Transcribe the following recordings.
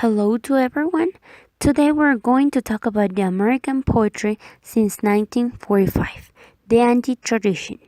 Hello to everyone. Today we're going to talk about the American poetry since 1945, the anti-tradition.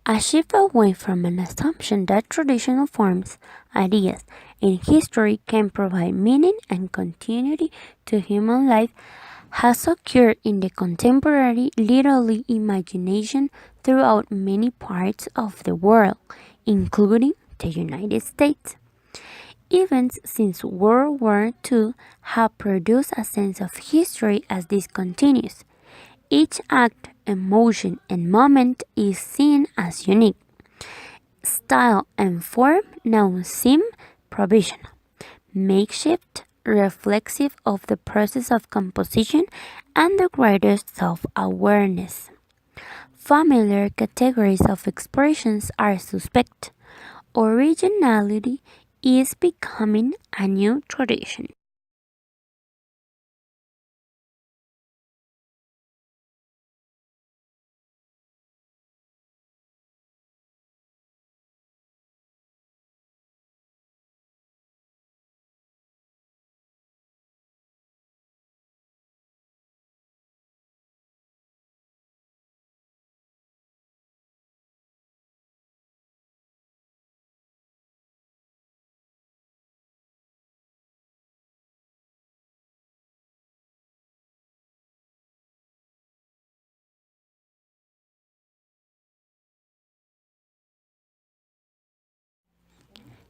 A shift away from an assumption that traditional forms, ideas, and history can provide meaning and continuity to human life has occurred in the contemporary literary imagination throughout many parts of the world, including the United States. Events since World War II have produced a sense of history as this continues. Each act, emotion, and moment is seen as unique. Style and form now seem provisional, makeshift, reflexive of the process of composition and the greater self awareness. Familiar categories of expressions are suspect. Originality is becoming a new tradition.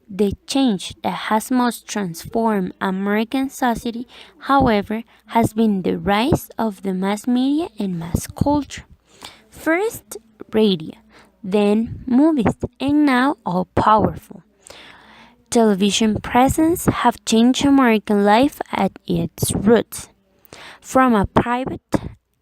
The change that has most transformed American society, however, has been the rise of the mass media and mass culture. First, radio, then movies, and now all powerful. Television presence have changed American life at its roots. From a private,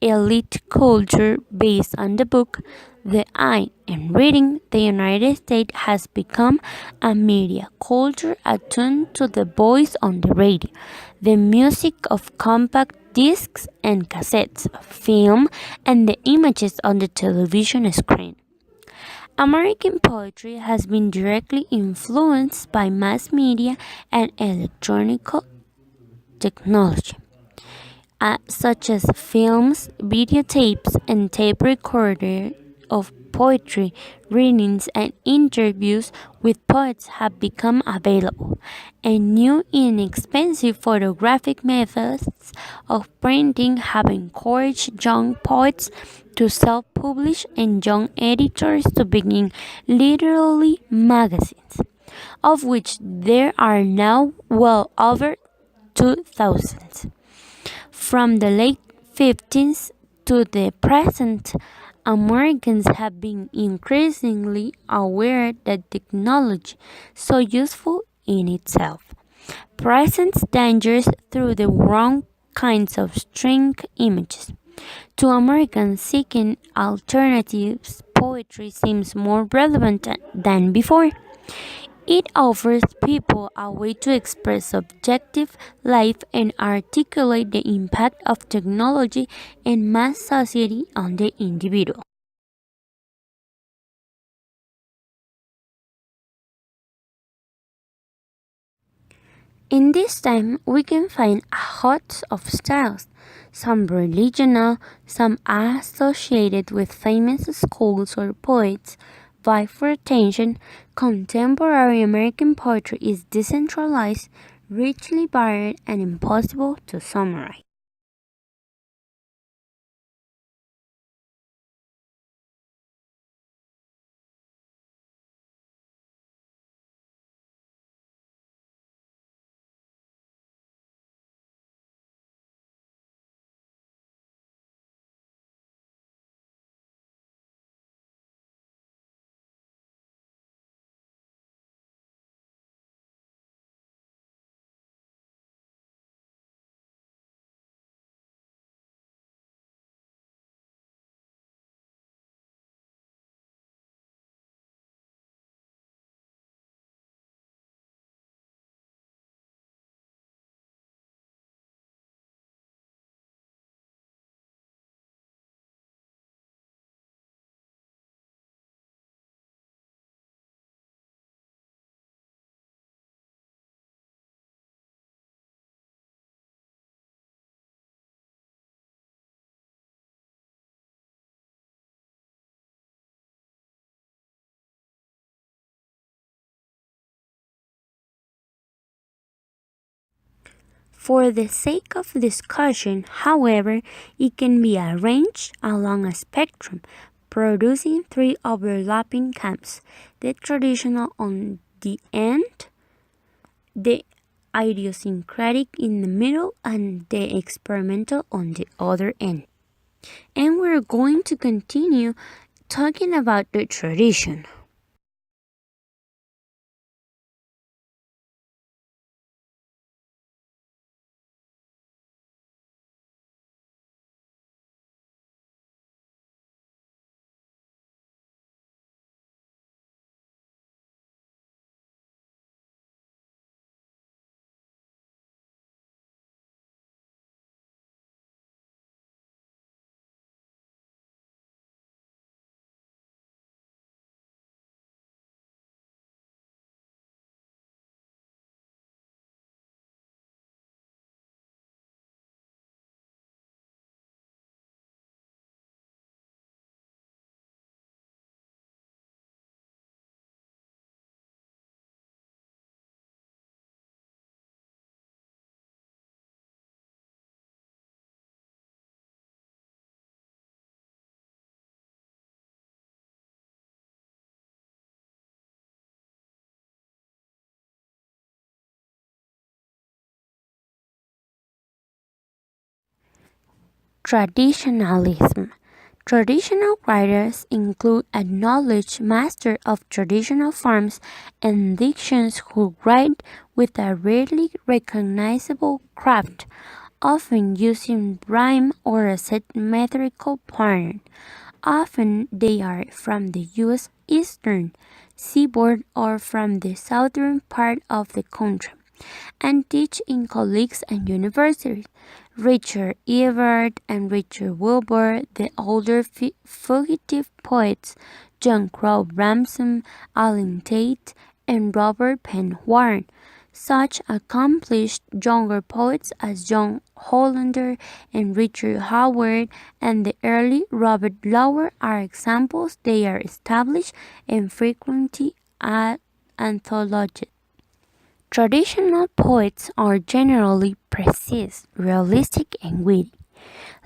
elite culture based on the book, the eye, and reading, the United States has become a media culture attuned to the voice on the radio, the music of compact discs and cassettes, film, and the images on the television screen. American poetry has been directly influenced by mass media and electronic technology such as films, videotapes, and tape recorder of poetry, readings, and interviews with poets have become available, and new inexpensive photographic methods of printing have encouraged young poets to self-publish and young editors to begin literary magazines, of which there are now well over 2,000. From the late 15th to the present, Americans have been increasingly aware that technology, so useful in itself, presents dangers through the wrong kinds of string images. To Americans seeking alternatives, poetry seems more relevant than before. It offers people a way to express subjective life and articulate the impact of technology and mass society on the individual. In this time, we can find a host of styles, some regional, some associated with famous schools or poets. Vie for attention, contemporary American poetry is decentralized, richly varied, and impossible to summarize. For the sake of discussion, however, it can be arranged along a spectrum, producing three overlapping camps: the traditional on the end, the idiosyncratic in the middle, and the experimental on the other end. And we're going to continue talking about the tradition. Traditionalism. Traditional writers include acknowledged masters of traditional forms and dictions who write with a rarely recognizable craft, often using rhyme or a set metrical pattern. Often they are from the U.S. eastern seaboard or from the southern part of the country and teach in colleges and universities. Richard Everett and Richard Wilbur, the older fugitive poets, John Crowe Ramsden, Alan Tate, and Robert Penn Warren. Such accomplished younger poets as John Hollander and Richard Howard and the early Robert Lower are examples. They are established and frequently anthologies. Traditional poets are generally precise, realistic, and witty.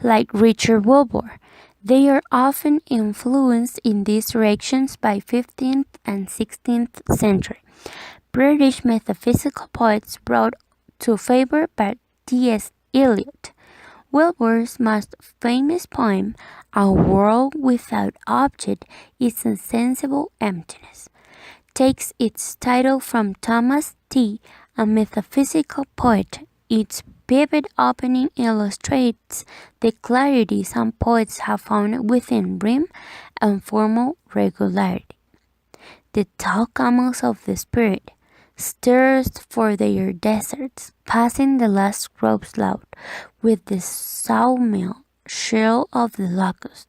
Like Richard Wilbur, they are often influenced in these directions by 15th and 16th century British metaphysical poets brought to favor by T.S. Eliot. Wilbur's most famous poem, A World Without Object is a Sensible Emptiness, takes its title from Thomas T., a metaphysical poet. Its vivid opening illustrates the clarity some poets have found within rhyme and formal regularity. the tall camels of the spirit, steers for their deserts, passing the last groves loud, with the sawmill shrill of the locust,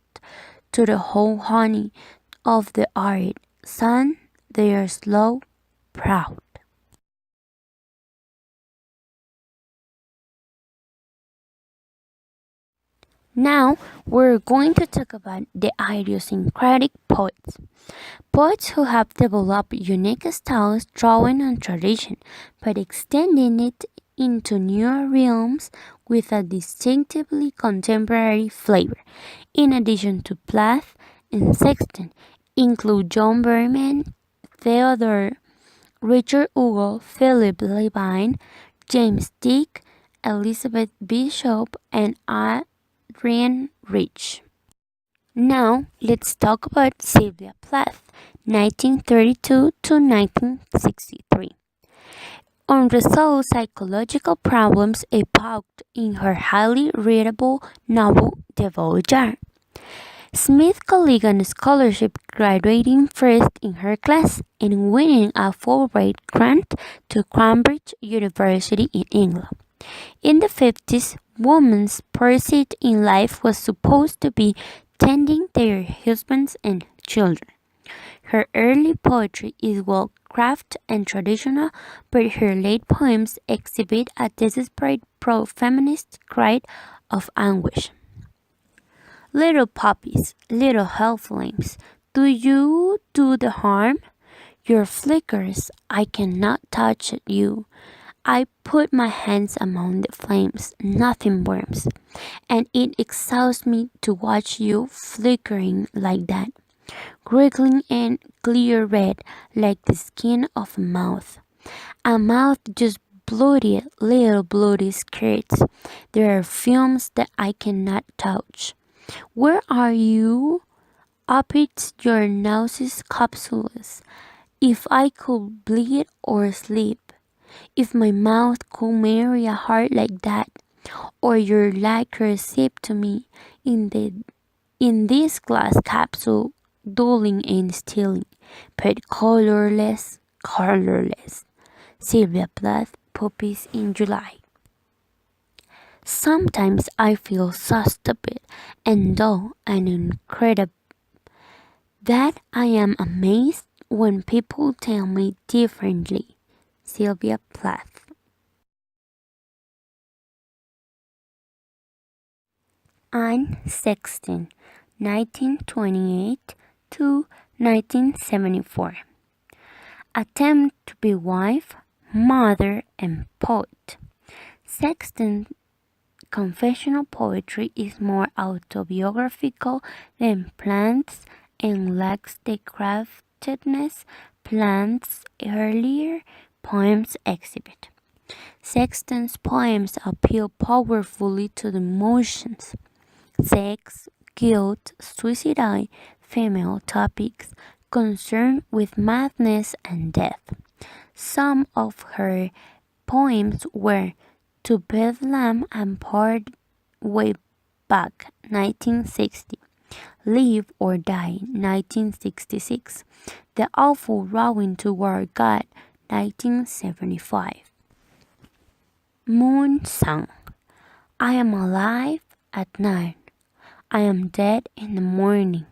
to the whole honey of the arid sun, they are slow, proud. Now we're going to talk about the idiosyncratic poets. Poets who have developed unique styles drawing on tradition, but extending it into newer realms with a distinctively contemporary flavor. In addition to Plath and Sexton, include John Berryman, Theodore, Richard Hugo, Philip Levine, James Dick, Elizabeth Bishop, and Adrienne Rich. Now, let's talk about Sylvia Plath, 1932 to 1963. Unresolved psychological problems epoch in her highly readable novel The Voyage. Smith Colligan Scholarship, graduating first in her class and winning a Fulbright grant to Cambridge University in England. In the 50s, women's pursuit in life was supposed to be tending their husbands and children. Her early poetry is well crafted and traditional, but her late poems exhibit a desperate pro-feminist cry of anguish. Little puppies, little hellflames, do you do the harm? Your flickers, I cannot touch you. I put my hands among the flames, nothing burns, and it exhausts me to watch you flickering like that, wriggling and clear red like the skin of a mouth just bloody, little bloody skirts. There are fumes that I cannot touch. Where are you? Up it's your nauseous capsules. If I could bleed or sleep. If my mouth could marry a heart like that, or your liquor sip to me in this glass capsule, dulling and stealing, but colorless. Sylvia Plath, Puppies in July. Sometimes I feel so stupid and dull and incredible that I am amazed when people tell me differently. Sylvia Plath. Anne Sexton, 1928 to 1974. Attempt to be wife, mother, and poet. Sexton's confessional poetry is more autobiographical than Plath's and lacks the craftedness Plath's earlier poems exhibit. Sexton's poems appeal powerfully to the emotions, sex, guilt, suicide, female topics concerned with madness and death. Some of her poems were To Bedlam and Part Way Back, 1960. Live or Die, 1966. The Awful Rowing Toward God, 1975. Moon Song. I am alive at night. I am dead in the morning.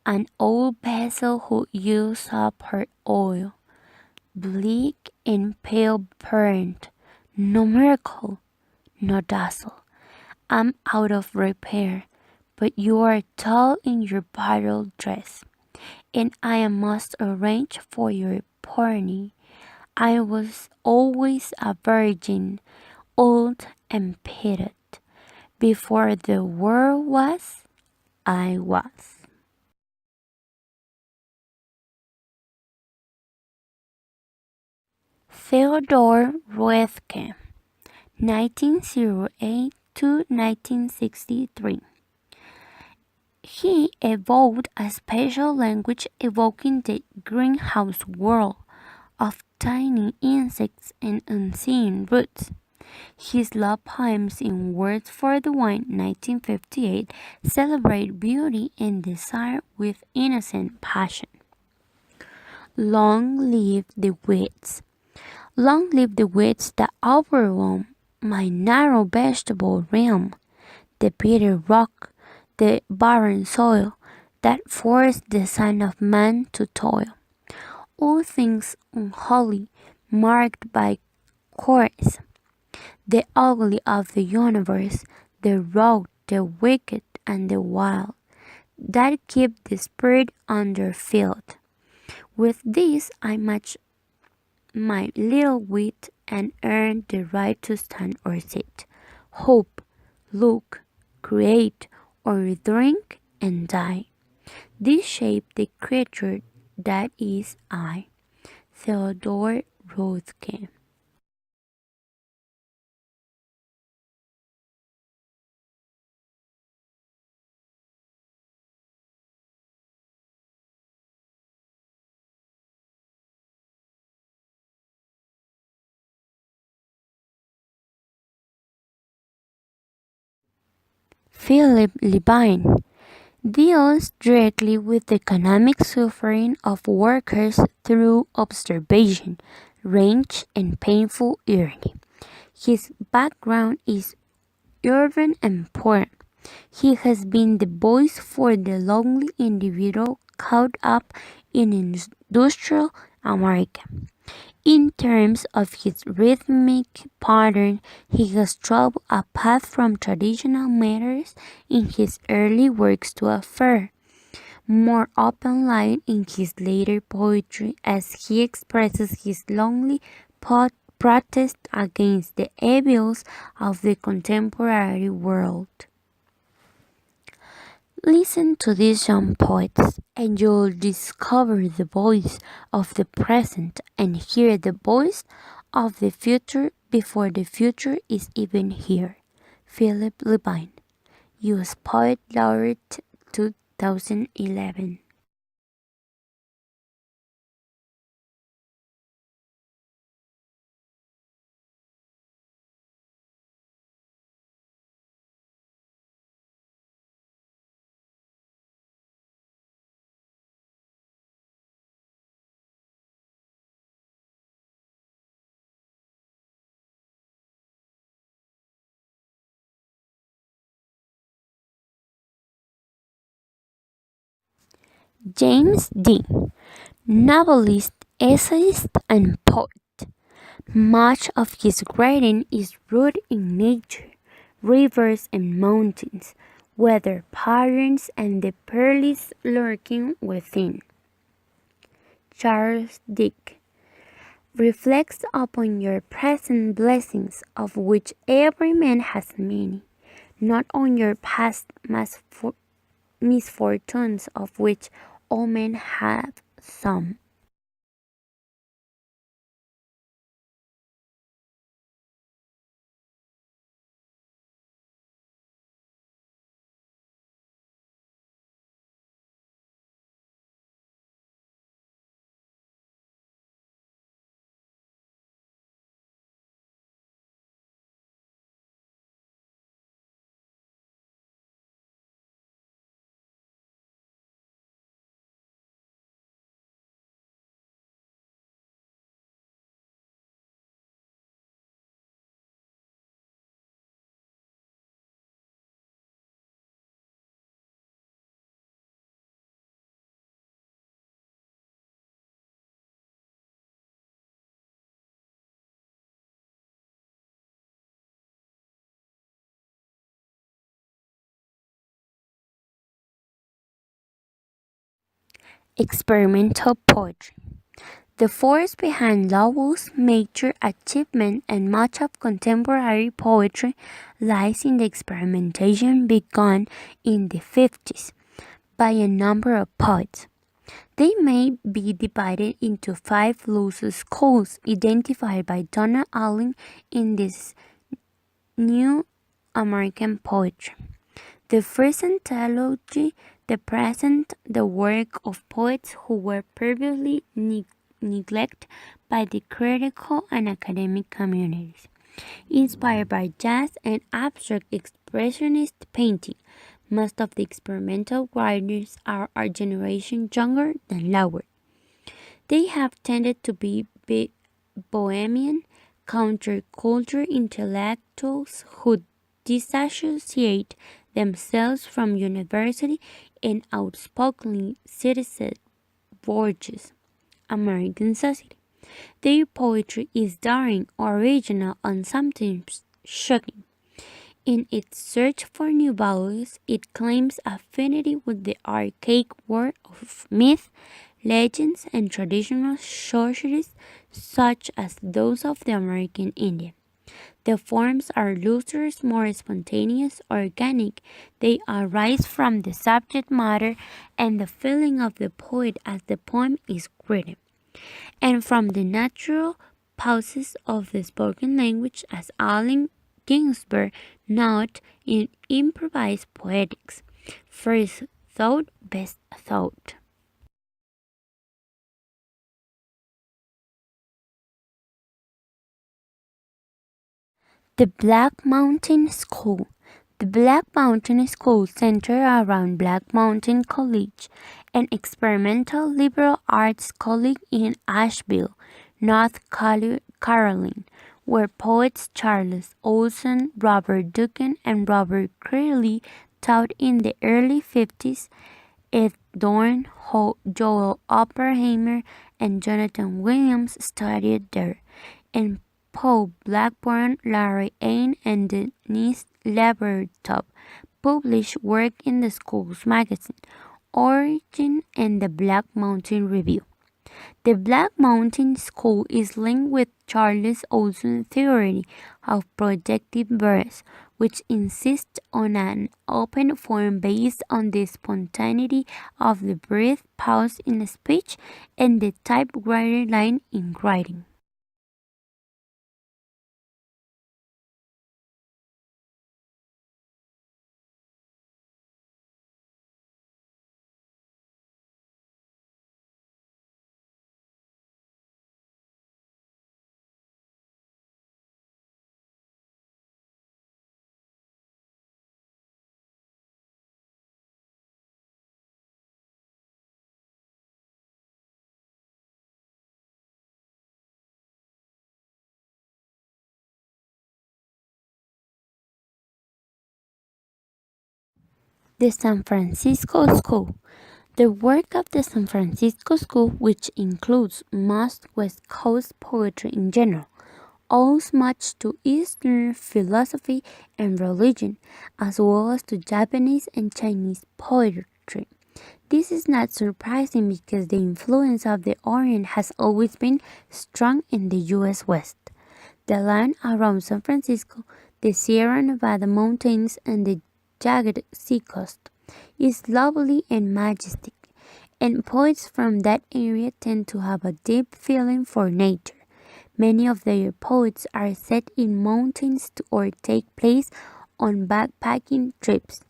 An old vessel who used up her oil. Bleak and pale burnt. No miracle, no dazzle. I'm out of repair, but you are tall in your bridal dress, and I must arrange for your pony. I was always a virgin, old and pitted. Before the world was, I was. Theodore Roethke, 1908 to 1963. He evolved a special language evoking the greenhouse world of tiny insects and unseen roots. His love poems in Words for the Wine, 1958, celebrate beauty and desire with innocent passion. Long live the wits. Long live the wits that overwhelm my narrow vegetable realm, the bitter rock, the barren soil that forced the son of man to toil. All things unholy, marked by course, the ugly of the universe, the rough, the wicked, and the wild, that keep the spirit under field. With this I match my little wit and earn the right to stand or sit, hope, look, create, or drink and die. This shape the creature that is I. Theodore Rothko. Philip Levine deals directly with the economic suffering of workers through observation, range, and painful irony. His background is urban and poor. He has been the voice for the lonely individual caught up in industrial America. In terms of his rhythmic pattern, he has traveled a path from traditional meters in his early works to a fair, more open line in his later poetry as he expresses his lonely protest against the evils of the contemporary world. Listen to these young poets, and you'll discover the voice of the present and hear the voice of the future before the future is even here. Philip Levine, U.S. Poet Laureate 2011. James Dean, novelist, essayist, and poet. Much of his writing is rooted in nature, rivers and mountains, weather patterns, and the perils lurking within. Charles Dick reflects upon your present blessings, of which every man has many, not on your past misfortunes, of which all men have some. Experimental poetry. The force behind Lowell's major achievement and much of contemporary poetry lies in the experimentation begun in the 50s by a number of poets. They may be divided into five loose schools identified by Donna Allen in this New American Poetry. The first anthology the present the work of poets who were previously neglected by the critical and academic communities. Inspired by jazz and abstract expressionist painting, most of the experimental writers are our generation younger than Lauer. They have tended to be bohemian, counterculture intellectuals who disassociate themselves from university and outspokenly citizen Borges' American Society. Their poetry is daring, original, and sometimes shocking. In its search for new values, it claims affinity with the archaic world of myth, legends, and traditional societies such as those of the American Indian. The forms are looser, more spontaneous, organic. They arise from the subject matter and the feeling of the poet as the poem is written, and from the natural pauses of the spoken language, as Allen Ginsberg noted in Improvised Poetics. First thought, best thought. The Black Mountain School. The Black Mountain School centered around Black Mountain College, an experimental liberal arts college in Asheville, North Carolina, where poets Charles Olson, Robert Duncan, and Robert Creeley taught in the early 50s. Ed Dorn, Joel Oppenheimer, and Jonathan Williams studied there, and Paul Blackburn, Larry Ain, and Denise Levertov published work in the school's magazine, Origin and the Black Mountain Review. The Black Mountain School is linked with Charles Olson's theory of projective verse, which insists on an open form based on the spontaneity of the breath, pause in speech, and the typewriter line in writing. The San Francisco School. The work of the San Francisco School, which includes most West Coast poetry in general, owes much to Eastern philosophy and religion, as well as to Japanese and Chinese poetry. This is not surprising because the influence of the Orient has always been strong in the U.S. West. The land around San Francisco, the Sierra Nevada mountains, and the jagged seacoast is lovely and majestic, and poets from that area tend to have a deep feeling for nature. Many of their poets are set in mountains or take place on backpacking trips.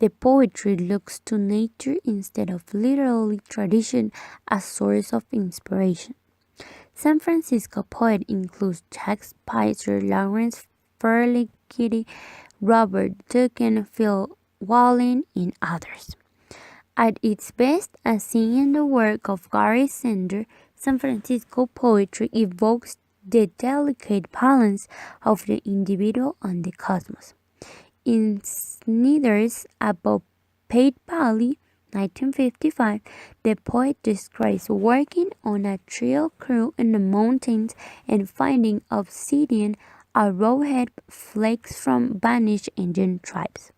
The poetry looks to nature instead of literally tradition as source of inspiration. San Francisco poets include Jack Spicer, Lawrence Ferlinghetti, Robert Duncan, Phil Whalen, and others. At its best, as seen in the work of Gary Sender, San Francisco poetry evokes the delicate balance of the individual and the cosmos. In Snyder's Above Paid Valley, 1955, the poet describes working on a trail crew in the mountains and finding obsidian, arrowhead flakes from vanished Indian tribes.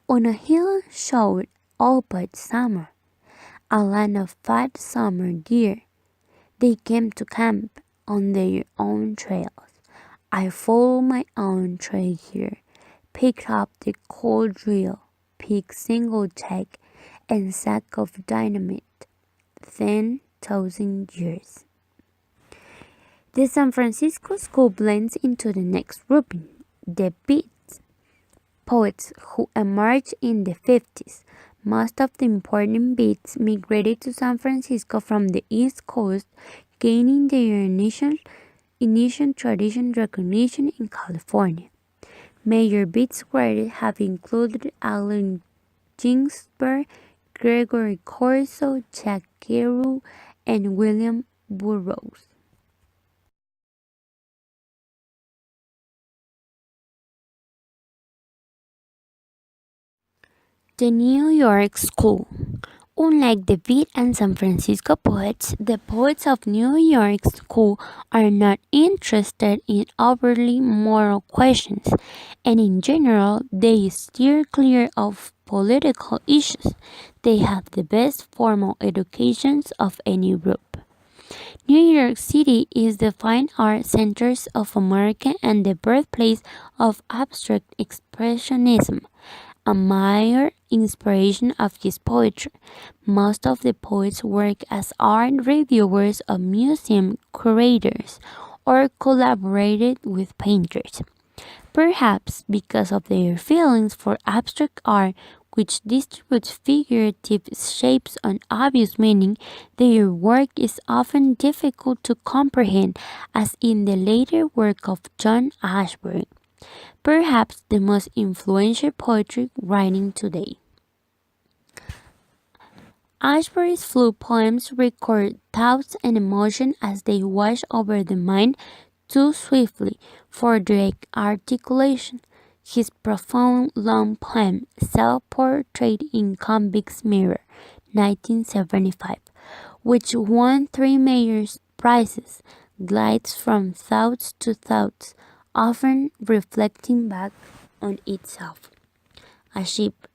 On a hill showed all but summer, a land of fat summer deer. They came to camp on their own trails. I followed my own trail here, picked up the cold drill, picked single jack, and sack of dynamite. Then 1,000 years. The San Francisco School blends into the next grouping, the Beats, poets who emerged in the 50s. Most of the important Beats migrated to San Francisco from the East Coast, gaining their initial tradition recognition in California. Major Beats writers have included Allen Ginsberg, Gregory Corso, Jack Kerouac, and William Burroughs. The New York School. Unlike the Beat and San Francisco poets, the poets of New York School are not interested in overtly moral questions, and in general, they steer clear of political issues. They have the best formal educations of any group. New York City is the fine art center of America and the birthplace of abstract expressionism, a major inspiration of his poetry. Most of the poets work as art reviewers or museum curators or collaborated with painters. Perhaps because of their feelings for abstract art, which distributes figurative shapes and obvious meaning, their work is often difficult to comprehend, as in the later work of John Ashbery, perhaps the most influential poetry writing today. Ashbery's fluid poems record thoughts and emotions as they wash over the mind too swiftly for direct articulation. His profound long poem, Self-Portrait in Convict's Mirror, 1975, which won three major prizes, glides from thoughts to thoughts, often reflecting back on itself. A ship,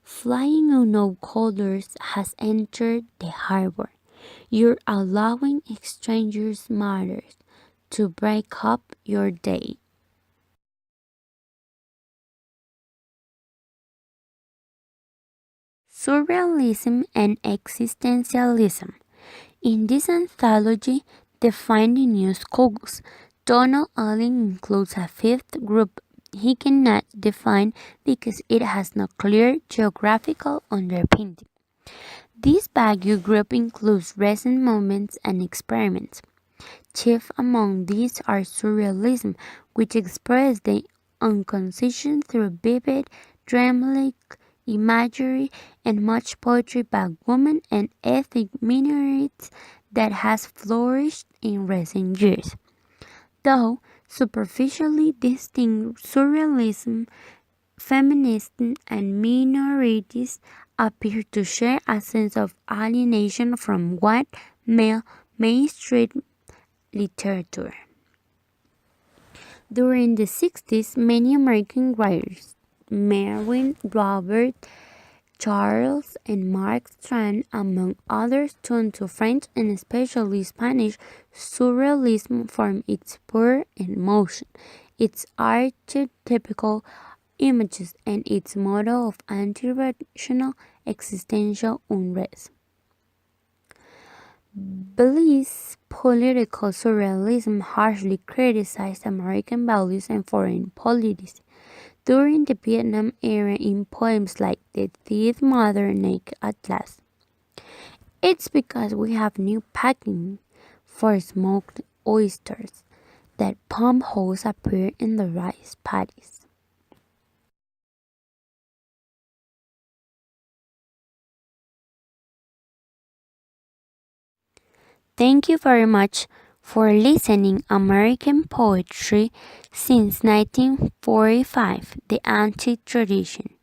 flying unknown colors, has entered the harbor. You're allowing strangers' matters to break up your day. Surrealism and Existentialism. In this anthology, defining new schools, Donald Allen includes a fifth group he cannot define because it has no clear geographical underpinning. This vague group includes recent movements and experiments. Chief among these are surrealism, which expresses the unconscious through vivid, dreamlike imagery and much poetry by women and ethnic minorities that has flourished in recent years. Though superficially distinct, surrealism, feminism, and minorities appear to share a sense of alienation from white male mainstream literature. During the 60s, many American writers, Merwin Robert, Charles, and Mark Twain, among others, turned to French and especially Spanish surrealism for its power and motion, its archetypical images, and its model of anti-rational existential unrest. Bell's political surrealism harshly criticized American values and foreign policy during the Vietnam era in poems like The Thief Mother Naked at Last. It's because we have new packing for smoked oysters that pump holes appear in the rice paddies. Thank you very much for listening American Poetry since 1945, the Antique Tradition.